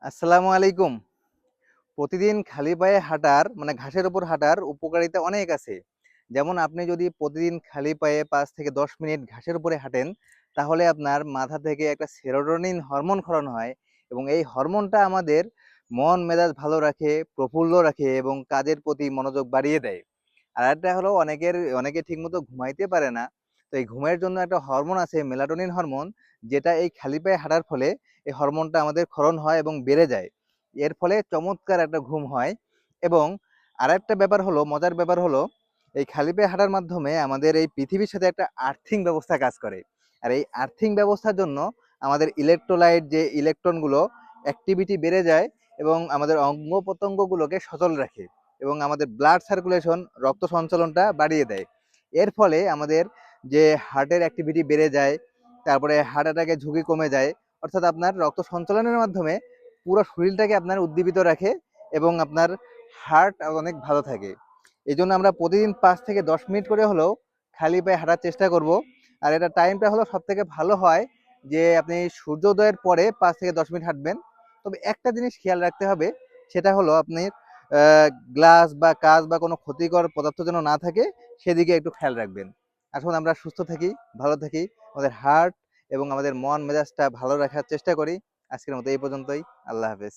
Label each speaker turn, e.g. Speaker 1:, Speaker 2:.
Speaker 1: আসসালামু আলাইকুম। প্রতিদিন খালি পায়ে হাঁটার মানে ঘাসের উপর হাঁটার উপকারিতা অনেক আছে। যেমন আপনি যদি প্রতিদিন খালি পায়ে ৫ থেকে ১০ মিনিট ঘাসের উপরে হাঁটেন, তাহলে আপনার মাথা থেকে একটা সেরোটোনিন হরমোন ক্ষরণ হয় এবং এই হরমোনটা আমাদের মন মেজাজ ভালো রাখে, প্রফুল্ল রাখে এবং কাজের প্রতি মনোযোগ বাড়িয়ে দেয়। আরেকটা হলো অনেকে ঠিকমতো ঘুমাইতে পারে না। তো এই ঘুমের জন্য একটা হরমোন আছে মেলাটোনিন হরমোন, যেটা এই খালি পায়ে হাঁটার ফলে এই হরমোনটা আমাদের ক্ষরণ হয় এবং বেড়ে যায়। এর ফলে চমৎকার একটা ঘুম হয়। এবং আরেকটা ব্যাপার হলো, মজার ব্যাপার হলো, এই খালি পায়ে হাঁটার মাধ্যমে আমাদের এই পৃথিবীর সাথে একটা আর্থিং ব্যবস্থা কাজ করে। আর এই আর্থিং ব্যবস্থার জন্য আমাদের ইলেকট্রোলাইট যে ইলেকট্রনগুলো অ্যাক্টিভিটি বেড়ে যায় এবং আমাদের অঙ্গ প্রত্যঙ্গগুলোকে সচল রাখে এবং আমাদের ব্লাড সার্কুলেশন রক্ত সঞ্চালনটা বাড়িয়ে দেয়। এর ফলে আমাদের যে হার্টের অ্যাক্টিভিটি বেড়ে যায়, তারপরে হার্ট অ্যাটাকের ঝুঁকি কমে যায়। অর্থাৎ আপনার রক্ত সঞ্চালনের মাধ্যমে পুরো শরীরটাকে আপনার উদ্দীপিত রাখে এবং আপনার হার্ট অনেক ভালো থাকে। এই জন্য আমরা প্রতিদিন ৫ থেকে ১০ মিনিট করে হলেও খালি পায়ে হাঁটার চেষ্টা করব। আর এটা টাইমটা হলো সব থেকে ভালো হয় যে আপনি সূর্যোদয়ের পরে ৫ থেকে ১০ মিনিট হাঁটবেন। তবে একটা জিনিস খেয়াল রাখতে হবে, সেটা হলো আপনি গ্লাস বা কাঁচ বা কোনো ক্ষতিকর পদার্থ যেন না থাকে, সেদিকে একটু খেয়াল রাখবেন। আসুন আমরা সুস্থ থাকি, ভালো থাকি, আমাদের হার্ট এবং আমাদের মন মেজাজটা ভালো রাখার চেষ্টা করি। আজকের মতো এই পর্যন্তই। আল্লাহ হাফেজ।